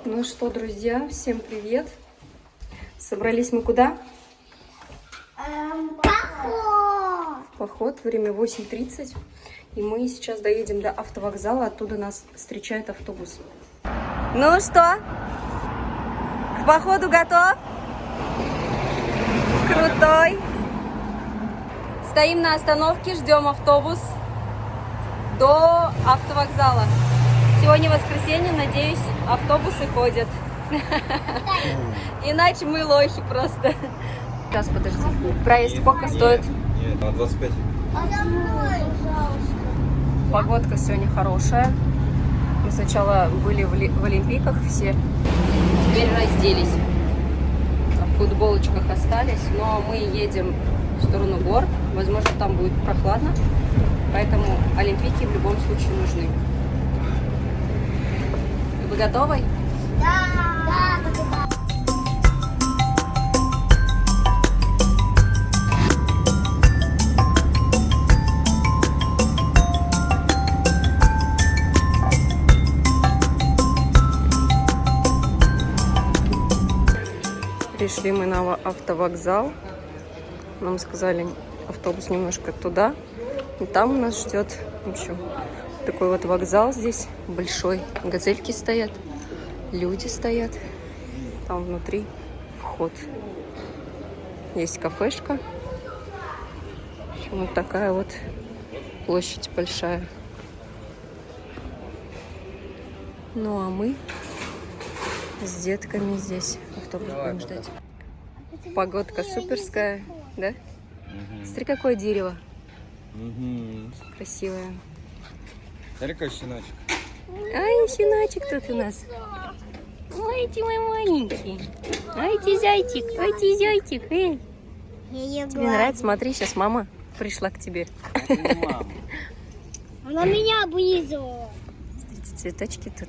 Ну что, друзья, всем привет! Собрались мы куда? Поход! В поход. Время 8:30. И мы сейчас доедем до автовокзала. Оттуда нас встречает автобус. Ну что? К походу готов? Крутой! Стоим на остановке, ждем автобус до автовокзала. Сегодня воскресенье, надеюсь, автобусы ходят. Иначе мы лохи просто. Сейчас, подожди. Проезд сколько стоит? Нет, на 25. А за мной, пожалуйста. Погодка сегодня хорошая. Мы сначала были в Олимпийках все. Теперь разделись. В футболочках остались. Но мы едем в сторону гор. Возможно, там будет прохладно. Поэтому Олимпийки в любом случае нужны. Вы готовы? Да. Пришли мы на автовокзал. Нам сказали, автобус немножко туда. И там у нас ждет, в общем, такой вот вокзал здесь большой. Газельки стоят, люди стоят. Там внутри вход. Есть кафешка. В общем, вот такая вот площадь большая. Ну а мы с детками здесь автобус будем ждать. Погодка суперская, да? Смотри, какое дерево. Красивое. Смотри, какой щеночек. Ай, щеночек тут у нас. Ой, ты мой маленький. Ай, ты зайчик, ой, ты зайчик. Эй. Тебе нравится? Смотри, сейчас мама пришла к тебе. Она меня облизывала. Смотрите, цветочки тут.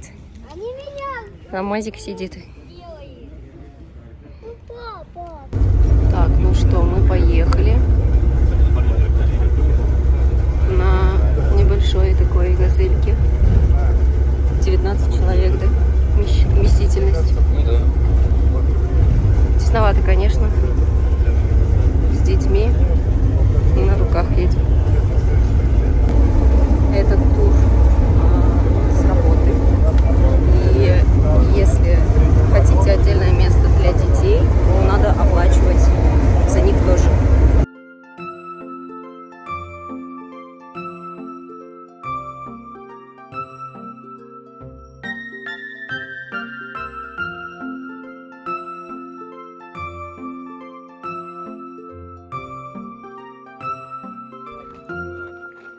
Они меня А Мазик сидит. делают. Ну, папа. Так, ну что, мы поехали на небольшой такой газельке. 19 человек, да? Вместительность. Ну да. Тесновато, конечно. С детьми. На руках едем. Этот тур с работы. И если хотите отдельное место для детей, то надо оплачивать за них тоже.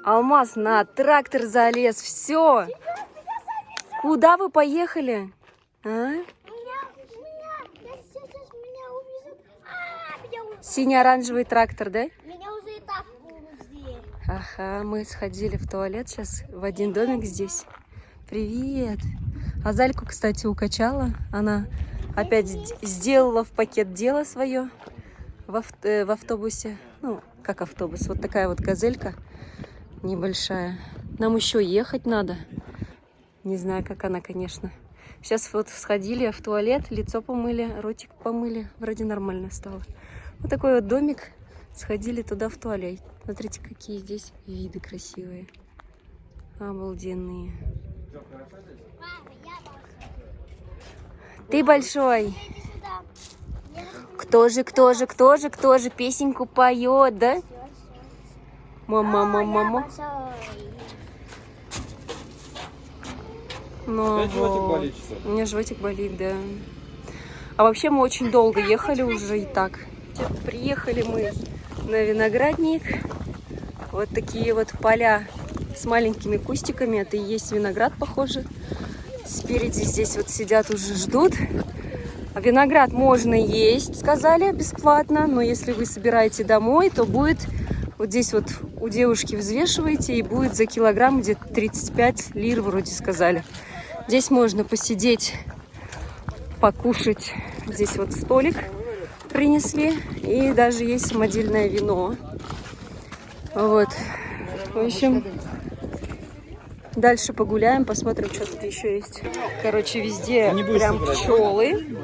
Алмаз на трактор залез. Все. Куда вы поехали? А? Меня увезут. Меня увезут. Синий-оранжевый трактор, да? Меня уже и так увезли. Ага, мы сходили в туалет сейчас в один домик здесь. Привет. А Зальку, кстати, укачала. Она опять сделала в пакет дело свое в автобусе. Ну, как автобус. Вот такая вот газелька небольшая. Нам еще ехать надо. Не знаю, как она, конечно. Сейчас вот сходили в туалет, лицо помыли, ротик помыли. Вроде нормально стало. Вот такой вот домик. Сходили туда в туалет. Смотрите, какие здесь виды красивые. Обалденные. Ты большой. Кто же песенку поет, да? Мама. Ну, Опять животик вот. болит, что ли? У меня животик болит, да. А вообще мы очень долго ехали уже и так. Приехали мы на виноградник. Вот такие вот поля с маленькими кустиками. Это и есть виноград, похоже. Спереди здесь вот сидят, уже ждут. А виноград можно есть, сказали, бесплатно. Но если вы собираете домой, то будет вот здесь вот у девушки взвешиваете, и будет за килограмм где-то 35 лир, вроде сказали. Здесь можно посидеть, покушать. Здесь вот столик принесли. И даже есть самодельное вино. Вот. В общем, Дальше погуляем, посмотрим, что тут еще есть. Короче, везде Не будешь прям собирать? пчелы.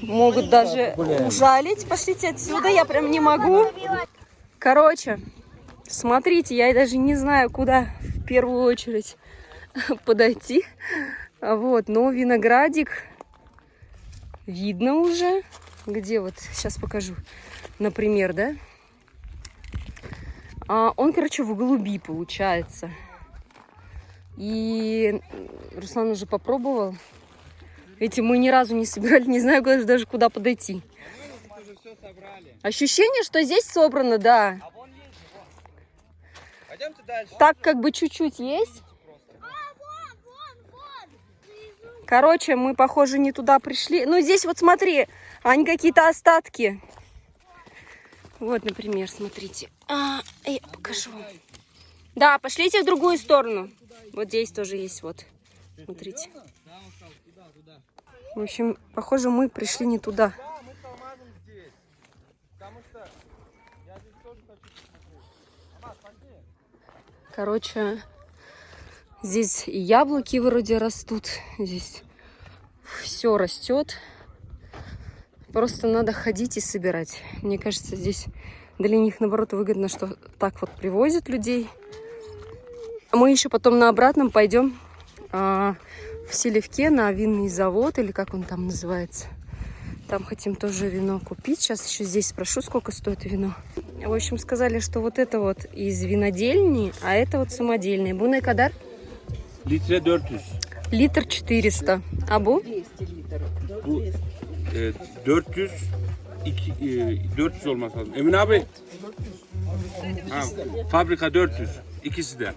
Могут даже ужалить. Пошлите отсюда, я прям не могу. Короче, смотрите, я даже не знаю, куда в первую очередь подойти. Вот, но виноградик видно уже. Где вот, сейчас покажу. Например, да? Он, короче, в голуби получается. И Руслан уже попробовал. Видите, мы ни разу не собирали, не знаю даже куда подойти. Ощущение, что здесь собрано, да. Пойдемте дальше. Так как бы чуть-чуть есть. Короче, мы, похоже, не туда пришли. Ну, здесь вот смотри, они какие-то остатки. Вот, например, смотрите. Я покажу. Да, пошлите в другую сторону. Вот здесь тоже есть, вот. Смотрите. В общем, похоже, мы пришли не туда. Мы с Алмазом здесь. Потому что я здесь тоже хочу посмотреть. Алмаз, пойди. Короче, здесь и яблоки вроде растут. Здесь все растет. Просто надо ходить и собирать. Мне кажется, здесь для них, наоборот, выгодно, что так вот привозят людей. Мы еще потом на обратном пойдем в Селевке на винный завод, или как он там называется. Там хотим тоже вино купить. Сейчас еще здесь спрошу, сколько стоит вино. В общем, сказали, что вот это вот из винодельни, а это вот самодельный. Bu ne kadar? Litre 400. Литр 400. А bu? Bu 400 400 olması lazım. Emin abi. Ha, fabrika 400. İkisi de.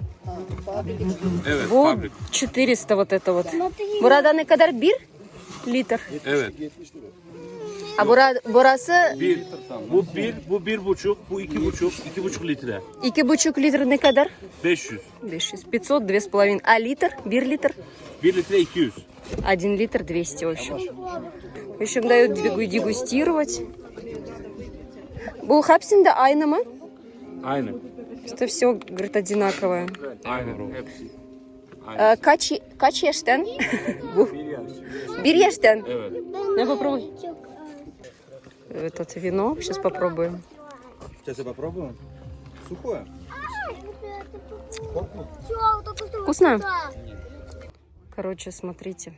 Evet, Bu fabrika. 400 вот это вот. Burada ne kadar? 1 liter. Evet. А burası Bir, bu 1, bu 1,5, bu 2,5, 2,5 litre. 2,5 литр ne kadar? 500. 500, 500, 2,5. А литр? 1 литр? 1 litre 200. 1 литр 200, в общем. В общем, дают дегустировать. Bu hepsinde aynı mı? Aynen. Что все, говорит, одинаковое. Aynen. Hepsi. Kaç yaştan? Bu. 1 yaştan. Evet. На, попробуй. Это вино. Сейчас попробуем. Сейчас я попробую. Сухое. Вкусно? Короче, смотрите.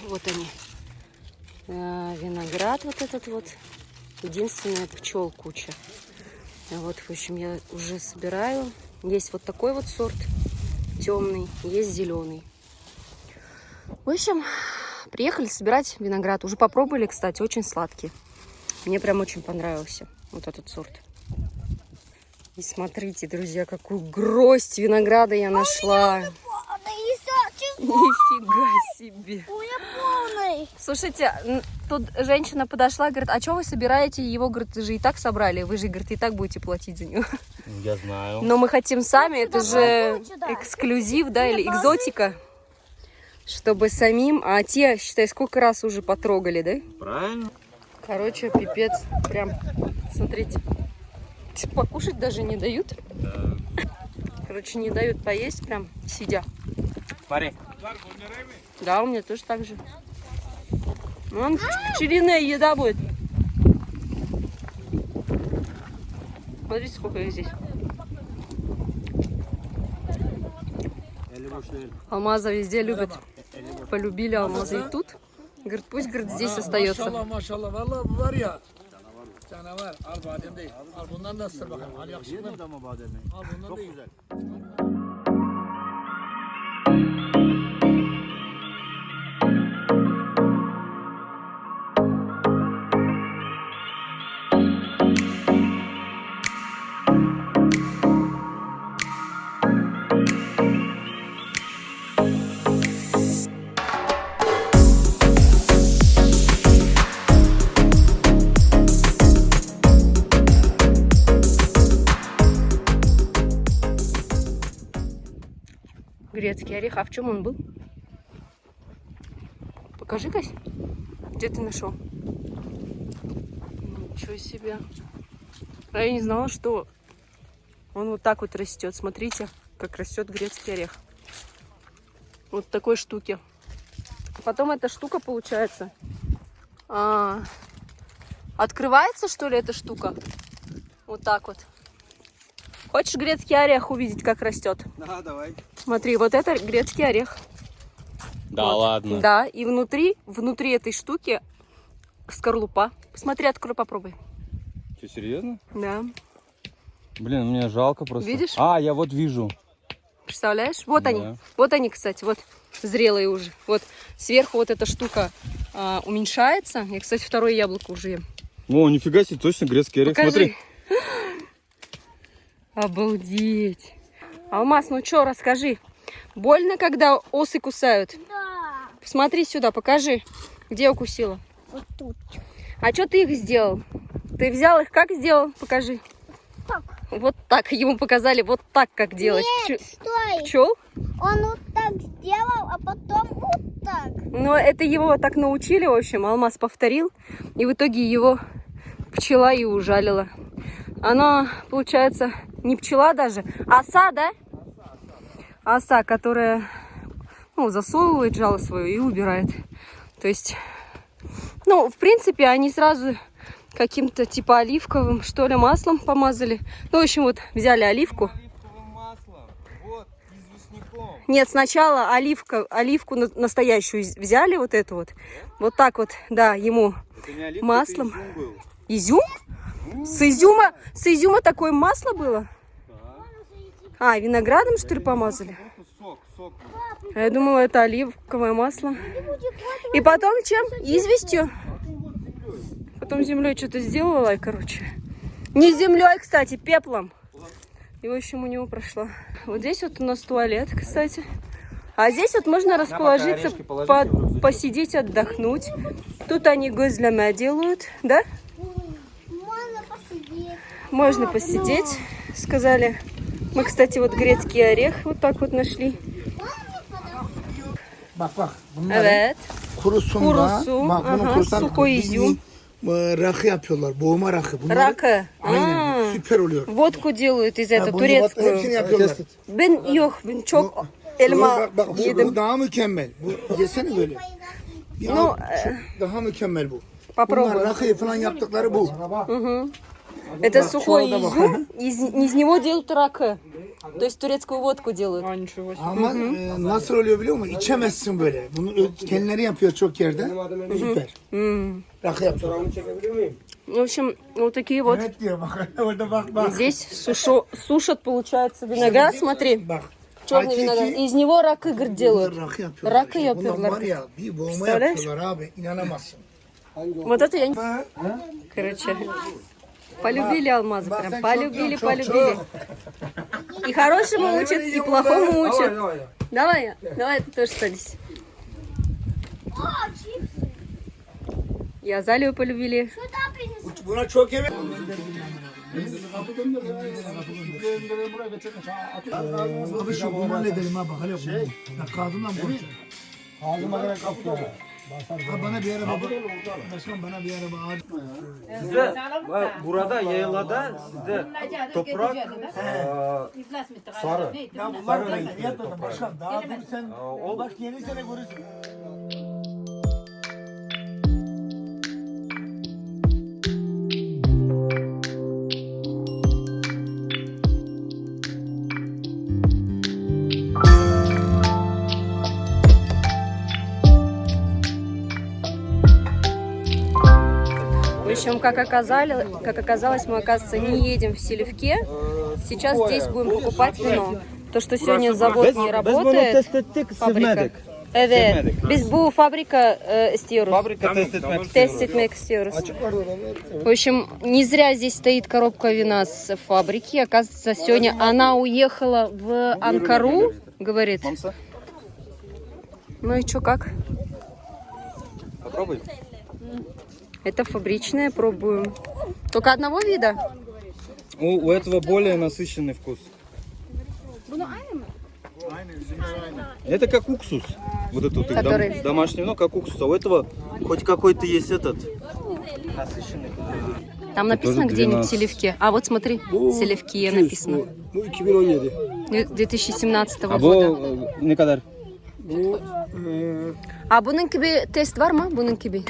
Вот они. Виноград вот этот вот. Единственное, пчел куча. Вот, в общем, я уже собираю. Есть вот такой вот сорт темный, есть зеленый. В общем, приехали собирать виноград. Уже попробовали, кстати, очень сладкий. Мне прям очень понравился вот этот сорт. И смотрите, друзья, какую гроздь винограда я нашла. Нифига себе. У меня полный. Слушайте, тут женщина подошла, говорит, а что вы собираете его, говорит, же и так собрали, вы же, говорит, и так будете платить за него. Я знаю. Но мы хотим сами, это же сюда. эксклюзив, да, или экзотика, чтобы самим, а те, считай, сколько раз уже потрогали, да? Правильно. Короче, пипец, прям, смотрите, покушать даже не дают. Короче, не дают поесть, прям сидя. Пари. Да, у меня тоже так же. Вон пчелиная еда будет. Смотрите, сколько их здесь. Алмаза везде любят. Полюбили алмазы и тут. Говорит, пусть, говорит, здесь остается. Maşallah maşallah vallahi bu var ya canavar al badem değil al bundan da ısır bakalım al yakışıklı al bundan da güzel. Грецкий орех. А в чем он был? Покажи, Кась. Где ты нашел? Ничего себе. А я не знала, что он вот так вот растет. Смотрите, как растет грецкий орех. Вот в такой штуке. Потом эта штука получается. Открывается, что ли, эта штука? Вот так вот. Хочешь грецкий орех увидеть, как растет? Да, давай. Смотри, вот это грецкий орех. Да Вот. ладно. Да, и внутри этой штуки скорлупа. Посмотри, открой, попробуй. Что, серьезно? Да. Блин, мне жалко просто. Видишь? А, я вот вижу. Представляешь? Вот Да. они. Вот они, кстати, вот зрелые уже. Вот сверху вот эта штука уменьшается. Я, кстати, второе яблоко уже ем. О, нифига себе, точно грецкий орех. Покажи. Смотри. Обалдеть. Алмаз, ну что, расскажи. Больно, когда осы кусают? Да. Посмотри сюда, покажи, где укусила. Вот тут. А что ты их сделал? Ты взял их, как сделал? Покажи. Так. Вот так. Ему показали вот так, как делать. Нет, стой. Пчел? Он вот так сделал, а потом вот так. Но это его так научили, в общем. Алмаз повторил. И в итоге его пчела и ужалила. Она, получается, не пчела даже, а оса, да? Оса, которая, ну, засовывает жало свое и убирает. То есть, ну, в принципе, они сразу каким-то типа оливковым, что ли, маслом помазали. Ну, в общем, вот взяли оливку. Оливковым маслом. Вот, известняком. Нет, сначала оливку настоящую взяли, вот эту вот. Вот так вот, да, ему Это не оливка, маслом. это изюм был. Изюм? С изюма такое масло было? А, виноградом, что ли, помазали? Сок. А я думала, это оливковое масло. И потом чем? Известью. Потом землей что-то сделала, короче. Не землей, кстати, пеплом. И, в общем, у него прошло. Вот здесь вот у нас туалет, кстати. А здесь вот можно расположиться, орешки положите в рюкзачок. посидеть, отдохнуть. Тут они гозлями делают, да? Можно посидеть. Можно посидеть, сказали. Мы, кстати, вот грецкий орех вот так вот нашли. Bak bak bunlar Evet. kurusunda Kurusu, bak bunun aha, kurusundan su koy, bildiğin, rakı yapıyorlar. Boğma rakı. Bunları, Rakı. Aynen. Aa. Süper oluyor. Водку делают из Ya этого, bunu турецкую. hepsini yapıyorlar. Ben yok, ben çok elma Bak, bu yedim. daha mükemmel. Bu yesene böyle. Ya, Ну, daha mükemmel bu. попробуй. Bunlar rakıyı falan yaptıkları bu. Это сухой Çuvalda bak. изюм, из него делают ракы. То есть турецкую водку делают. Ama nasıl oluyor biliyor musun? İçemezsin böyle. Bunu kendileri yapıyor çok yerde. Süper. Rakı yapıyorlar. В общем, вот такие вот. Evet diyor bak. Orada bak bak. Здесь сушат, получается, виноград, смотри. Bak. Черный виноград. Из него рак игр Bunlar делают. rakı yapıyorlar. Rakı yapıyorlar. Bunlar var ya bir boğma Представляешь? yapıyorlar abi. İnanamazsın. Вот это я не... Короче, полюбили алмазы прям. Полюбили. И хорошему учат, и плохому учат. Давай ты тоже садись. О, чипсы. И Азалию полюбили. Сюда принесли. Buna çok yemek. Abi şu bunu halledelim ha bak hele bu. Ya kadınla mı konuşuyor? Ağzıma göre kapıyor. Ha bana bir ara baba. Başkan bana bir ara baba. Sizde burada yaylada sizde toprak sarı. Ya bunlar da yatmadı başkan. Daha dur sen bak yeni sene görürsün. В общем, как оказалось, мы, оказывается, не едем в Селевке. Сейчас здесь будем покупать вино. То, что сегодня завод не работает, fabrika. Evet. Biz bu fabrika istiyoruz. Fabrika Тест etmek istiyoruz. В общем, не зря здесь стоит коробка вина с фабрики. Оказывается, сегодня она уехала в Анкару, говорит. Ну и что, как? Попробуй. Это фабричное, пробуем. Только одного вида? У этого более насыщенный вкус. Это как уксус. Вот это вот их Который? домашнее вино, как уксус. А у этого хоть какой-то есть этот насыщенный. Там написано тоже где-нибудь 12. Селевки. А вот смотри, Селевки написано. Bu 2017. 2017 Bu года. ne kadar? Bunun gibi test var mı? Bunun gibi.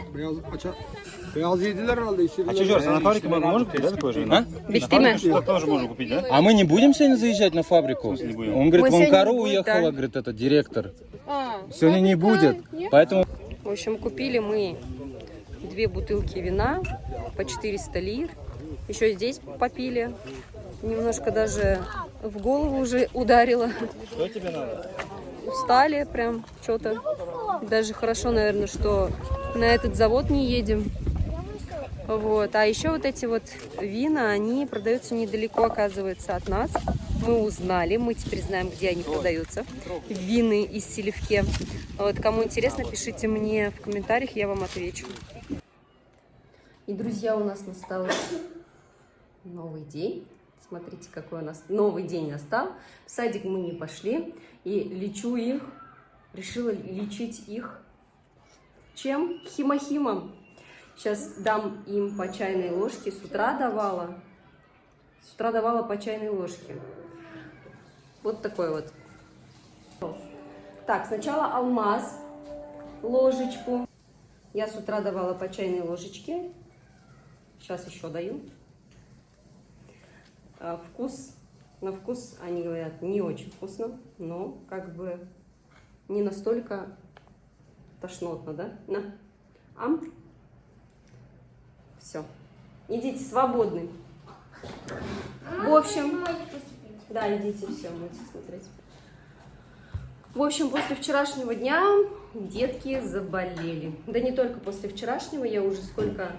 Beyaz yediler herhalde. А что, Жорж, а на фабрике мы можем купить, да, такой же? А? Bitti mi? Тоже можно купить, да? А мы не будем сегодня заезжать на фабрику? Не будем. Он говорит, Мы вон сегодня Кару не будем, уехала, да. говорит, это директор. Сегодня не будет, поэтому... В общем, купили мы 2 бутылки вина по 400 лир. Еще здесь попили. Немножко даже в голову уже ударило. Что тебе надо? Устали прям что-то. Даже хорошо, наверное, что на этот завод не едем. Вот. А еще вот эти вот вина, они продаются недалеко, оказывается, от нас. Мы узнали, мы теперь знаем, где они продаются. Вины из Селивке. Вот, кому интересно, пишите мне в комментариях, я вам отвечу. И, друзья, у нас настал новый день. Смотрите, какой у нас новый день настал. В садик мы не пошли. И лечу их, решила лечить их чем? Химохимом. Сейчас дам им по чайной ложке. С утра давала по чайной ложке. Вот такой вот. Так, сначала Алмаз, ложечку. Я с утра давала по чайной ложечке. Сейчас еще даю. На вкус, они говорят, не очень вкусно, но как бы не настолько тошнотно, да? На. Все. Идите, свободны. В общем, да, идите, все, будете смотреть. В общем, после вчерашнего дня детки заболели. Да не только после вчерашнего, я уже сколько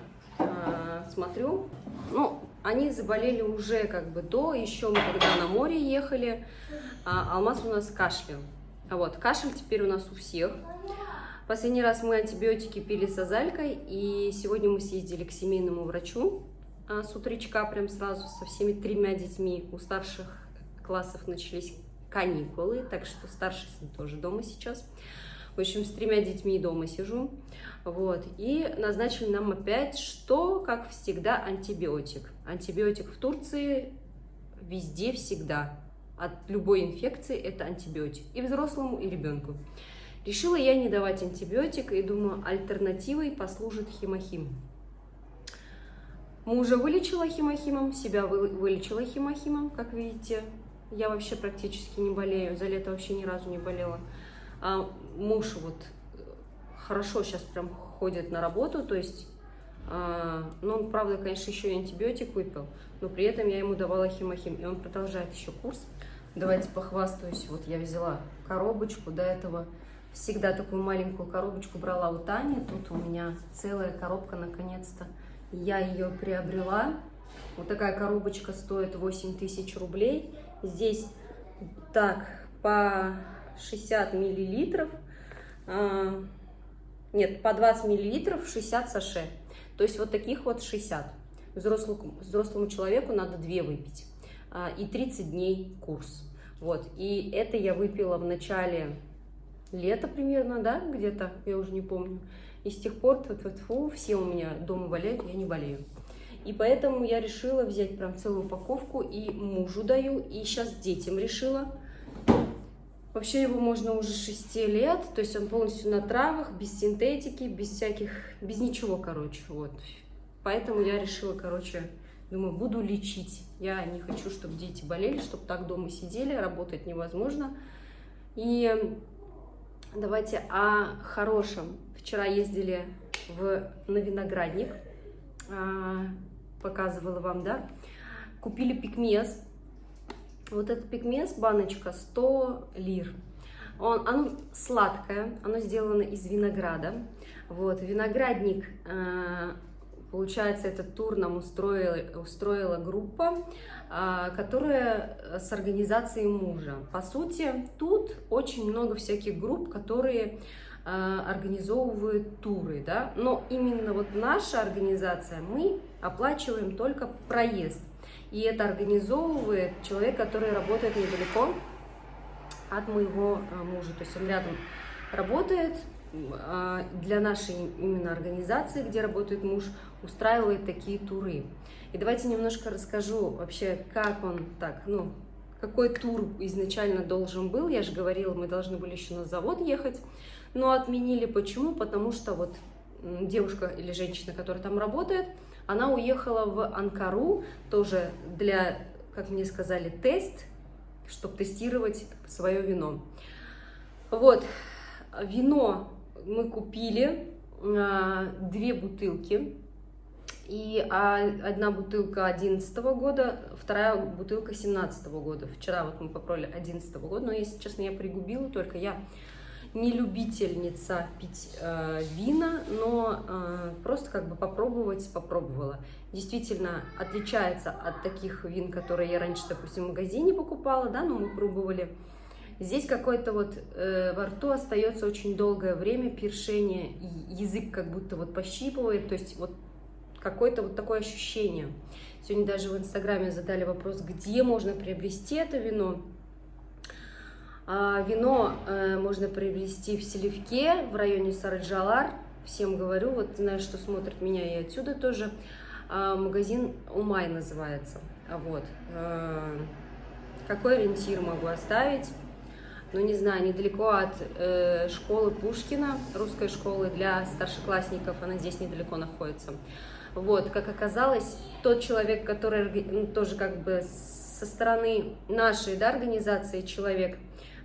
смотрю. Ну, они заболели уже как бы еще мы когда на море ехали. Алмаз у нас кашлял. А вот, кашель теперь у нас у всех. Последний раз мы антибиотики пили с Азалькой, и сегодня мы съездили к семейному врачу с утречка, прям сразу со всеми 3 детьми. У старших классов начались каникулы, так что старший сын тоже дома сейчас. В общем, с 3 детьми дома сижу. Вот. И назначили нам опять, что, как всегда, антибиотик. Антибиотик в Турции везде всегда. От любой инфекции это антибиотик. И взрослому, и ребенку. Решила я не давать антибиотик, и думаю, альтернативой послужит химохим. Мужа вылечила химохимом, себя вылечила химохимом, как видите. Я вообще практически не болею, за лето вообще ни разу не болела. А муж вот хорошо сейчас прям ходит на работу, то есть, ну, он, правда, конечно, еще и антибиотик выпил, но при этом я ему давала химохим, и он продолжает еще курс. Давайте похвастаюсь, вот я взяла коробочку, до этого всегда такую маленькую коробочку брала у Тани, тут у меня целая коробка, наконец-то, я ее приобрела. Вот такая коробочка стоит 8000 рублей, здесь так, по 60 миллилитров, нет, по 20 миллилитров 60 саше. То есть вот таких вот 60. Взрослому человеку надо 2 выпить. И 30 дней курс. Вот. И это я выпила в начале лета примерно, да, где-то, я уже не помню. И с тех пор все у меня дома болеют, я не болею. И поэтому я решила взять прям целую упаковку и мужу даю, и сейчас детям решила. Вообще его можно уже 6 лет, то есть он полностью на травах, без синтетики, без ничего, короче, вот. Поэтому я решила, короче, думаю, буду лечить. Я не хочу, чтобы дети болели, чтобы так дома сидели, работать невозможно. И давайте о хорошем. Вчера ездили на виноградник, показывала вам, да, купили пикмез. Вот этот пикмез, баночка, 100 лир. Оно сладкое, оно сделано из винограда. Вот, виноградник, получается, этот тур нам устроила группа, которая с организацией мужа. По сути, тут очень много всяких групп, которые организовывают туры, да. Но именно вот наша организация, мы оплачиваем только проезд. И это организовывает человек, который работает недалеко от моего мужа. То есть он рядом работает, для нашей именно организации, где работает муж, устраивает такие туры. И давайте немножко расскажу вообще, как он так, ну, какой тур изначально должен был. Я же говорила, мы должны были еще на завод ехать, но отменили. Почему? Потому что вот девушка или женщина, которая там работает, она уехала в Анкару тоже для, как мне сказали, тест, чтобы тестировать свое вино. Вот, вино мы купили, 2 бутылки. И одна бутылка 2011 года, вторая бутылка 2017 года. Вчера вот мы попробовали 2011 года, но, если честно, я пригубила, только я не любительница пить вина, но просто как бы попробовала. Действительно отличается от таких вин, которые я раньше, допустим, в магазине покупала, да, но мы пробовали. Здесь какой-то вот во рту остается очень долгое время першение, язык как будто вот пощипывает, то есть вот какое-то вот такое ощущение. Сегодня даже в Инстаграме задали вопрос, где можно приобрести это вино. Вино можно приобрести в Селивке, в районе Сарыджалар. Всем говорю, вот знаю, что смотрят меня и отсюда тоже. Магазин Умай называется. Вот. Какой ориентир могу оставить? Ну, не знаю, недалеко от школы Пушкина, русской школы для старшеклассников, она здесь недалеко находится. Вот, как оказалось, тот человек, который тоже как бы со стороны нашей, да, организации человек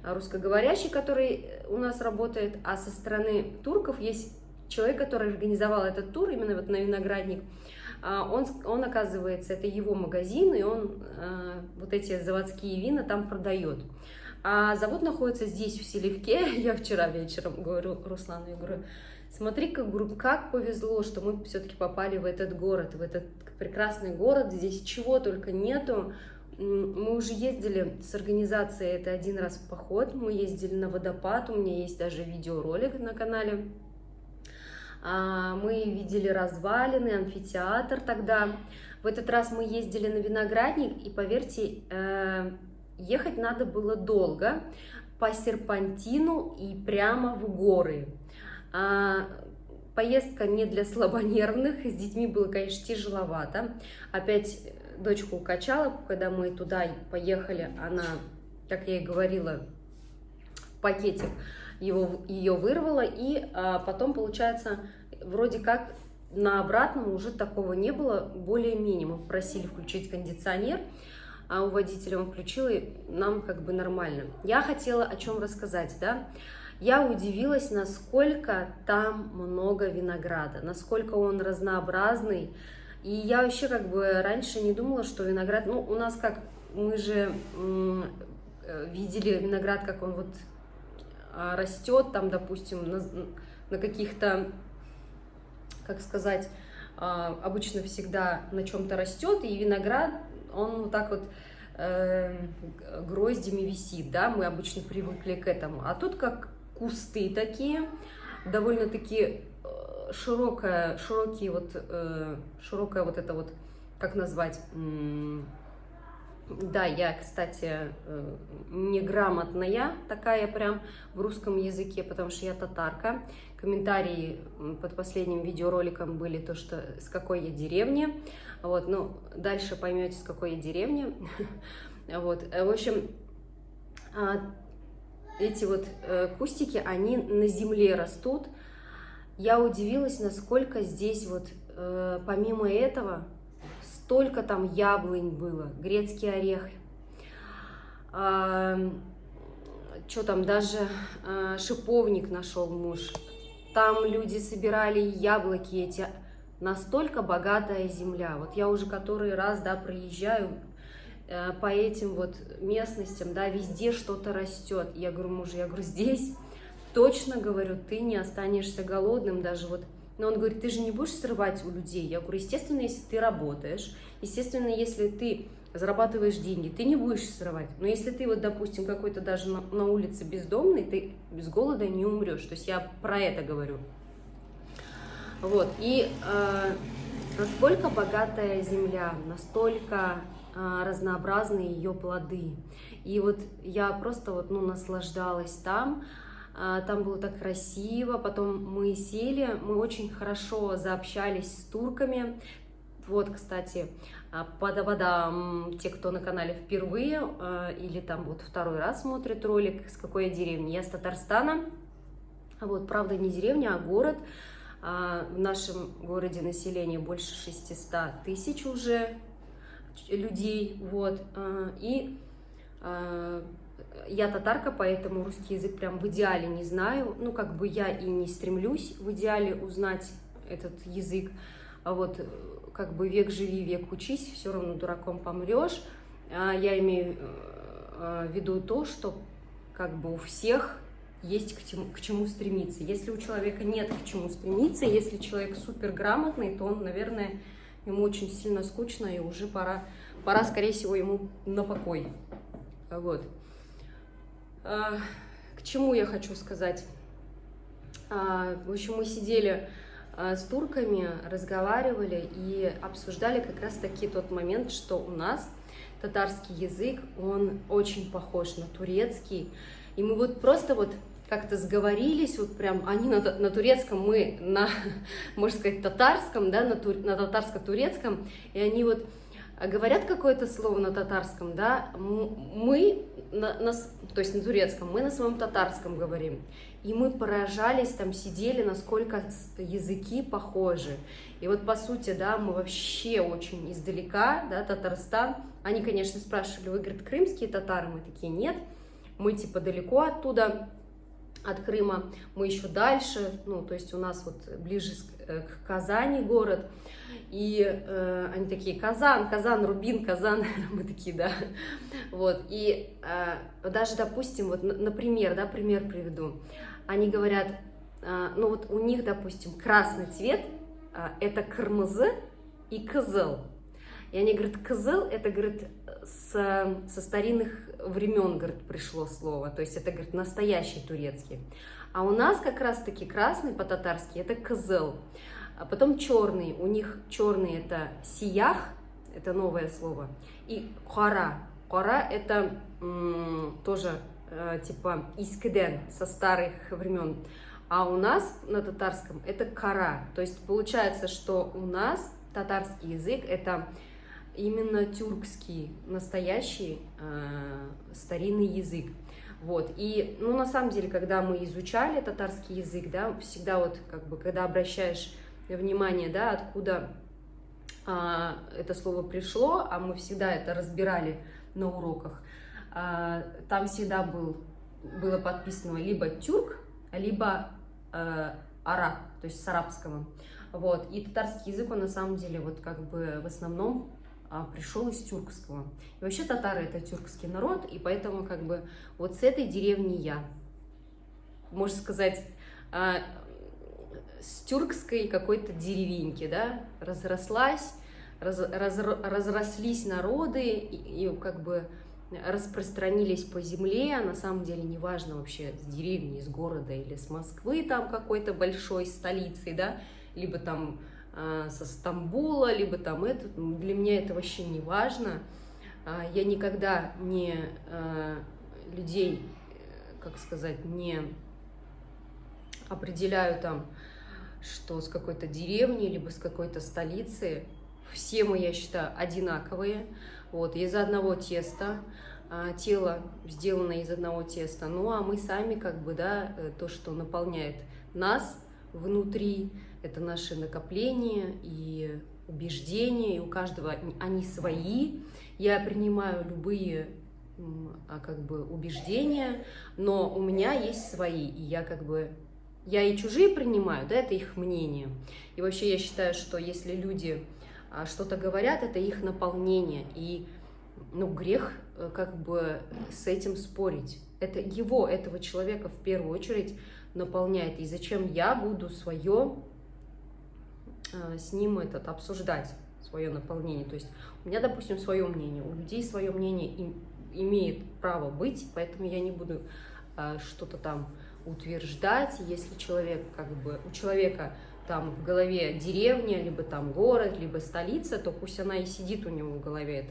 русскоговорящий, который у нас работает, а со стороны турков есть человек, который организовал этот тур, именно вот на виноградник. Он оказывается, это его магазин, и он вот эти заводские вина там продает. А завод находится здесь, в Селивке. Я вчера вечером говорю Руслану, я говорю, смотри, как повезло, что мы все-таки попали в этот город, в этот прекрасный город, здесь чего только нету. Мы уже ездили с организацией, это один раз в поход, мы ездили на водопад, у меня есть даже видеоролик на канале. Мы видели развалины, амфитеатр тогда. В этот раз мы ездили на виноградник, и, поверьте, ехать надо было долго, по серпантину и прямо в горы. Поездка не для слабонервных, с детьми было, конечно, тяжеловато. Опять дочку укачала, когда мы туда поехали, она, как я и говорила, в пакете ее вырвала, и потом, получается, вроде как на обратном уже такого не было, более-менее. Мы просили включить кондиционер, а у водителя он включил, и нам как бы нормально. Я хотела о чем рассказать, да. Я удивилась, насколько там много винограда, насколько он разнообразный. И я вообще как бы раньше не думала, что виноград... Ну, у нас как, мы же видели виноград, как он вот растет, там, допустим, на каких-то, как сказать, обычно всегда на чем-то растет, и виноград, он вот так вот гроздями висит, да, мы обычно привыкли к этому. А тут как кусты такие, довольно-таки широкая вот это вот, как назвать, да, я, кстати, неграмотная такая прям в русском языке, потому что я татарка. Комментарии под последним видеороликом были то, что с какой я деревни, вот, ну, дальше поймете, с какой я деревни, вот, в общем, эти вот кустики, они на земле растут. Я удивилась, насколько здесь вот, помимо этого, столько там яблонь было, грецкий орех, что там, даже шиповник нашел муж. Там люди собирали яблоки эти, настолько богатая земля. Вот я уже который раз, да, проезжаю по этим вот местностям, да, везде что-то растет. Я говорю мужу, я говорю, здесь точно, говорю, ты не останешься голодным даже вот. Но он говорит, ты же не будешь срывать у людей. Я говорю, естественно, если ты работаешь, естественно, если ты зарабатываешь деньги, ты не будешь срывать. Но если ты вот, допустим, какой-то даже на улице бездомный, ты без голода не умрешь. То есть я про это говорю. Вот. И насколько богатая земля, настолько разнообразны ее плоды. И вот я просто вот, ну, наслаждалась там. Там было так красиво, потом мы сели, мы очень хорошо заобщались с турками. Вот, кстати, те, кто на канале впервые или там вот второй раз смотрит ролик, с какой я деревни. Я с Татарстана. Вот, правда, не деревня, а город. В нашем городе население больше 600 тысяч уже людей. Вот. И я татарка, поэтому русский язык прям в идеале не знаю. Ну, как бы я и не стремлюсь в идеале узнать этот язык. А вот как бы век живи, век учись, все равно дураком помрешь. Я имею в виду то, что как бы у всех есть к чему стремиться. Если у человека нет к чему стремиться, если человек супер грамотный, то он, наверное, ему очень сильно скучно, и уже пора, скорее всего, ему на покой. Вот. К чему я хочу сказать? В общем, мы сидели с турками, разговаривали и обсуждали как раз-таки тот момент, что у нас татарский язык, он очень похож на турецкий. И мы вот просто вот как-то сговорились, вот прям они на турецком, мы на, можно сказать, татарском, да, на татарско-турецком, и они вот говорят какое-то слово на татарском, да, мы, то есть на турецком, мы на своем татарском говорим. И мы поражались, там сидели, насколько языки похожи. И вот по сути, да, мы вообще очень издалека, да, Татарстан. Они, конечно, спрашивали, вы, говорят, крымские татары? Мы такие, нет, мы типа далеко оттуда, от Крыма, мы еще дальше, ну, то есть у нас вот ближе к Казани город. И они такие, Казан, Рубин, Казан, мы такие, да, вот, и даже, допустим, вот, например, да, пример приведу, они говорят, ну, вот у них, допустим, красный цвет, это кырмызы и кызыл, и они говорят, кызыл, это, говорит, со старинных времен, говорит, пришло слово, то есть это, говорит, настоящий турецкий, а у нас как раз-таки красный по-татарски, это кызыл. А потом черный, у них черный это сиях, это новое слово, и кара. Кара это тоже типа искиден, со старых времен. А у нас на татарском это кара. То есть получается, что у нас татарский язык это именно тюркский, настоящий старинный язык. Вот, и, ну, на самом деле, когда мы изучали татарский язык, да, всегда вот, как бы, когда обращаешь внимание, да, откуда это слово пришло, а мы всегда это разбирали на уроках, там всегда было подписано либо тюрк, либо араб, то есть с арабского. Вот, и татарский язык, он на самом деле, вот, как бы, в основном пришел из тюркского. И вообще татары это тюркский народ, и поэтому как бы вот с этой деревни я, можно сказать, с тюркской какой-то деревеньки, да, разрослись народы и как бы распространились по земле, а на самом деле неважно вообще с деревни, из города или с Москвы там какой-то большой столицей, да, либо там со Стамбула, либо там это, для меня это вообще не важно. Я никогда людей, как сказать, не определяю там, что с какой-то деревни, либо с какой-то столицы. Все мы, я считаю, одинаковые. Вот, из одного теста, тело сделано из одного теста. Ну, а мы сами, как бы, да, то, что наполняет нас внутри, это наши накопления и убеждения, и у каждого они свои. Я принимаю любые, как бы, убеждения, но у меня есть свои, и я как бы, я и чужие принимаю, да, это их мнение. И вообще я считаю, что если люди что-то говорят, это их наполнение, и, ну, грех как бы с этим спорить. Это этого человека в первую очередь наполняет, и зачем я буду свое с ним обсуждать, свое наполнение. То есть у меня, допустим, свое мнение, у людей свое мнение имеет право быть, поэтому я не буду что-то там утверждать. Если человек, как бы, у человека там в голове деревня, либо там город, либо столица, то пусть она и сидит у него в голове,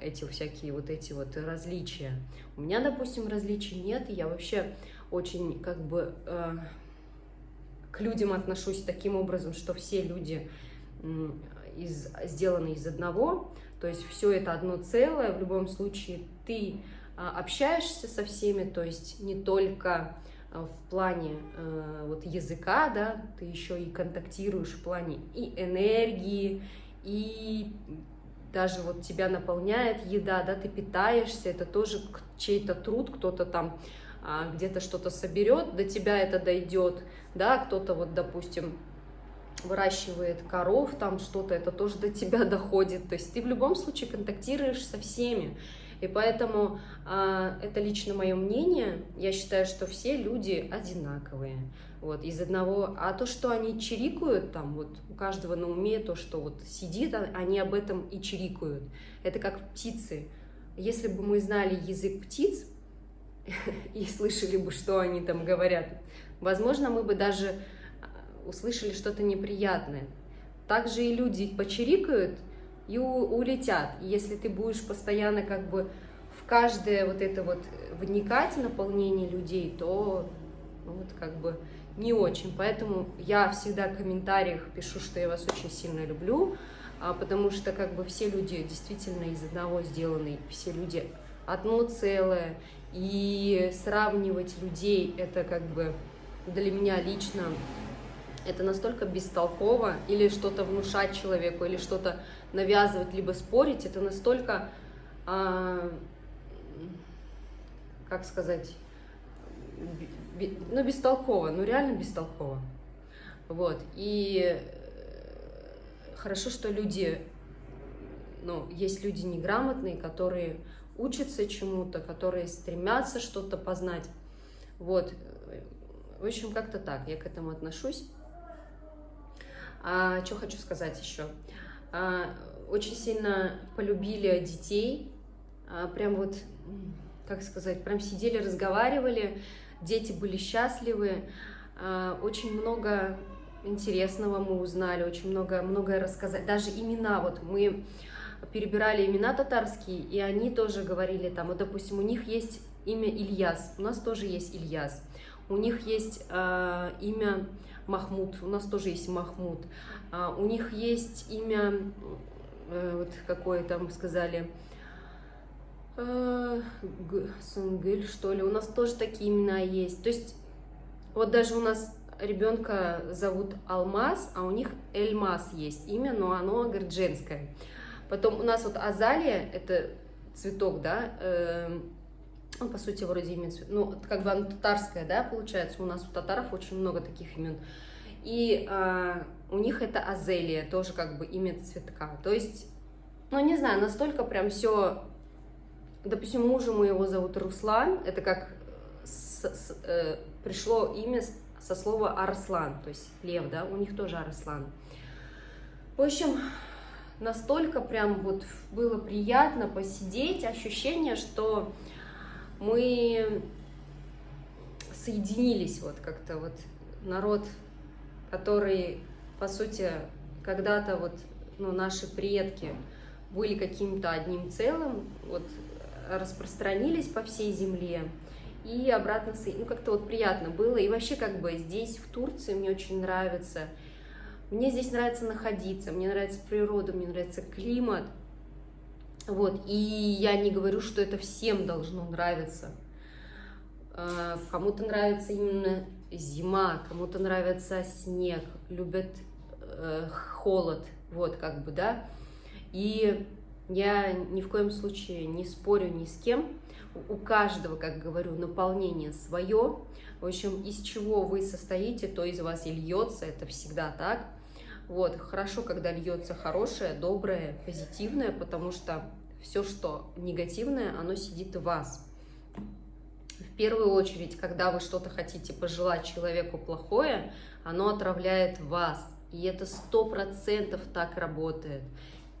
эти всякие вот эти вот различия. У меня, допустим, различий нет, и я вообще очень, как бы, к людям отношусь таким образом, что все люди сделаны из одного, то есть все это одно целое, в любом случае ты общаешься со всеми, то есть не только в плане вот языка, да, ты еще и контактируешь в плане и энергии, и даже вот тебя наполняет еда, да, ты питаешься, это тоже чей-то труд, кто-то там где-то что-то соберет, до тебя это дойдет, да, кто-то вот, допустим, выращивает коров, там что-то, это тоже до тебя доходит, то есть ты в любом случае контактируешь со всеми, и поэтому это лично мое мнение, я считаю, что все люди одинаковые, вот, из одного, а то, что они чирикают, там, вот, у каждого на уме то, что вот сидит, они об этом и чирикают, это как птицы, если бы мы знали язык птиц, и слышали бы, что они там говорят, возможно, мы бы даже услышали что-то неприятное. Также и люди почирикают и улетят. И если ты будешь постоянно как бы в каждое вот это вот вникать, наполнение людей, то ну, вот как бы не очень. Поэтому я всегда в комментариях пишу, что я вас очень сильно люблю, потому что как бы все люди действительно из одного сделаны, все люди одно целое. И сравнивать людей, это как бы для меня лично, это настолько бестолково, или что-то внушать человеку, или что-то навязывать, либо спорить, это настолько, как сказать, ну, бестолково, ну, реально бестолково. Вот, и хорошо, что люди, ну, есть люди неграмотные, которые учатся чему-то, которые стремятся что-то познать. Вот. В общем, как-то так я к этому отношусь. Что хочу сказать еще? Очень сильно полюбили детей. Прям вот, как сказать, прям сидели, разговаривали. Дети были счастливы. Очень много интересного мы узнали, очень многое рассказать. Даже имена, вот мы перебирали имена татарские, и они тоже говорили там, вот, допустим, у них есть имя Ильяс, у нас тоже есть Ильяс, у них есть имя Махмуд, у нас тоже есть Махмуд, у них есть имя, вот какое там сказали, Сунгыль, что ли, у нас тоже такие имена есть, то есть вот даже у нас ребенка зовут Алмаз, а у них Эльмаз есть имя, но оно, говорит, женское. Потом у нас вот азалия, это цветок, да, он, по сути, вроде имя цветок, ну, как бы оно татарское, да, получается, у нас у татаров очень много таких имен. И у них это азелия, тоже как бы имя цветка. То есть, ну, не знаю, настолько прям все, допустим, мужа моего зовут Руслан, это как пришло имя со слова Арслан, то есть лев, да, у них тоже Арслан. В общем, настолько прям вот было приятно посидеть, ощущение, что мы соединились, вот как-то вот народ, который, по сути, когда-то вот, ну, наши предки были каким-то одним целым, вот распространились по всей земле, и обратно, ну, как-то вот приятно было, и вообще как бы здесь, в Турции, мне очень нравится. Мне здесь нравится находиться, мне нравится природа, мне нравится климат. Вот. И я не говорю, что это всем должно нравиться. Кому-то нравится именно зима, кому-то нравится снег, любят холод, вот как бы, да. И я ни в коем случае не спорю ни с кем. У каждого, как говорю, наполнение свое. В общем, из чего вы состоите, то из вас и льется, это всегда так. Вот, хорошо, когда льется хорошее, доброе, позитивное, потому что все, что негативное, оно сидит в вас. В первую очередь, когда вы что-то хотите пожелать человеку плохое, оно отравляет вас. И это 100% так работает.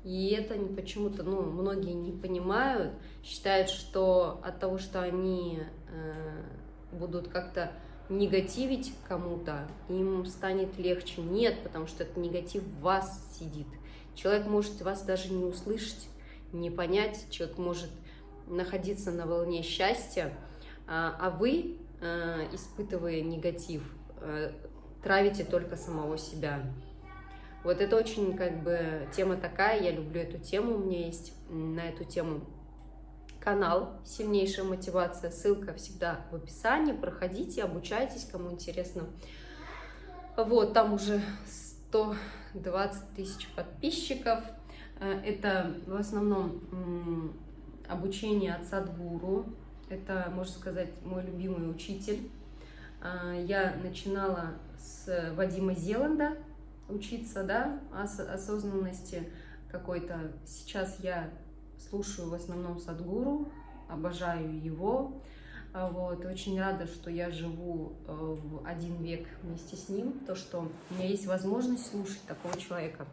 И это почему-то, ну, многие не понимают, считают, что от того, что они будут как-то негативить кому-то, им станет легче. Нет, потому что этот негатив в вас сидит. Человек может вас даже не услышать, не понять, человек может находиться на волне счастья, а вы, испытывая негатив, травите только самого себя. Вот это очень как бы тема такая, я люблю эту тему, у меня есть на эту тему канал «Сильнейшая мотивация», ссылка всегда в описании, проходите, обучайтесь, кому интересно. Вот, там уже 120 тысяч подписчиков, это в основном обучение от Садхгуру, это, можно сказать, мой любимый учитель. Я начинала с Вадима Зеланда учиться, да, осознанности какой-то. Сейчас я слушаю в основном Садхгуру, обожаю его. Вот, очень рада, что я живу в один век вместе с ним, то, что у меня есть возможность слушать такого человека.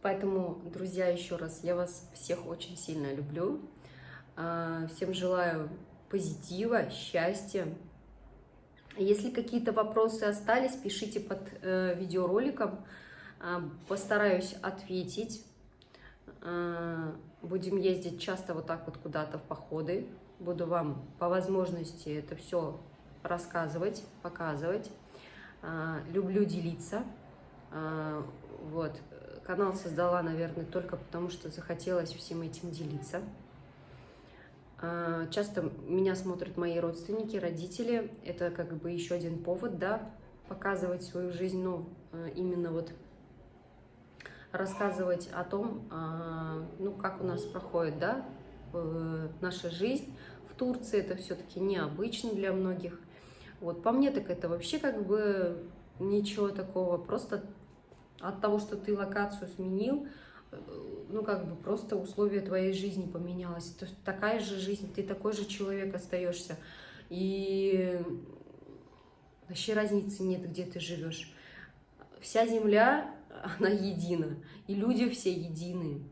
Поэтому, друзья, еще раз, я вас всех очень сильно люблю. Всем желаю позитива, счастья. Если какие-то вопросы остались, пишите под видеороликом, постараюсь ответить. Будем ездить часто вот так вот куда-то в походы. Буду вам по возможности это все рассказывать, показывать. Люблю делиться. Вот. Канал создала, наверное, только потому, что захотелось всем этим делиться. Часто меня смотрят мои родственники, родители. Это как бы еще один повод, да, показывать свою жизнь, но именно вот рассказывать о том, ну, как у нас проходит, да, наша жизнь в Турции. Это все-таки необычно для многих. Вот, по мне, так это вообще как бы ничего такого. Просто от того, что ты локацию сменил, ну, как бы просто условия твоей жизни поменялось. То есть такая же жизнь, ты такой же человек остаешься. И вообще разницы нет, где ты живешь. Вся земля, она едина. И люди все едины.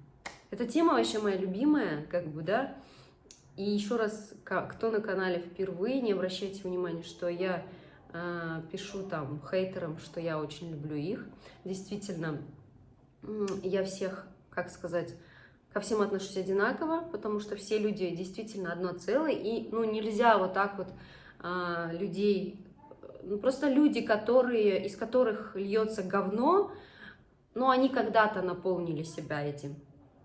Эта тема вообще моя любимая, как бы, да. И еще раз, кто на канале впервые, не обращайте внимания, что я пишу там хейтерам, что я очень люблю их. Действительно, я всех, как сказать, ко всем отношусь одинаково, потому что все люди действительно одно целое, и, ну, нельзя вот так вот людей, ну, просто люди, которые, из которых льется говно, ну, они когда-то наполнили себя этим,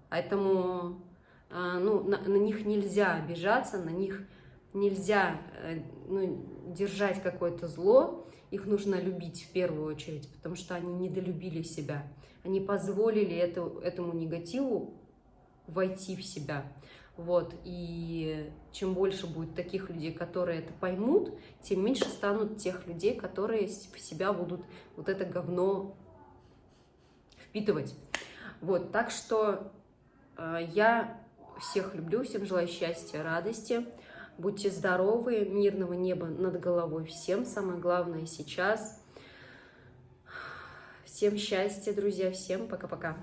поэтому, ну, на них нельзя обижаться, на них нельзя, ну, держать какое-то зло, их нужно любить в первую очередь, потому что они недолюбили себя. Они позволили этому негативу войти в себя. Вот. И чем больше будет таких людей, которые это поймут, тем меньше станут тех людей, которые в себя будут вот это говно впитывать. Вот. Так что я всех люблю, всем желаю счастья, радости. Будьте здоровы, мирного неба над головой всем. Самое главное сейчас. Всем счастья, друзья, всем пока-пока.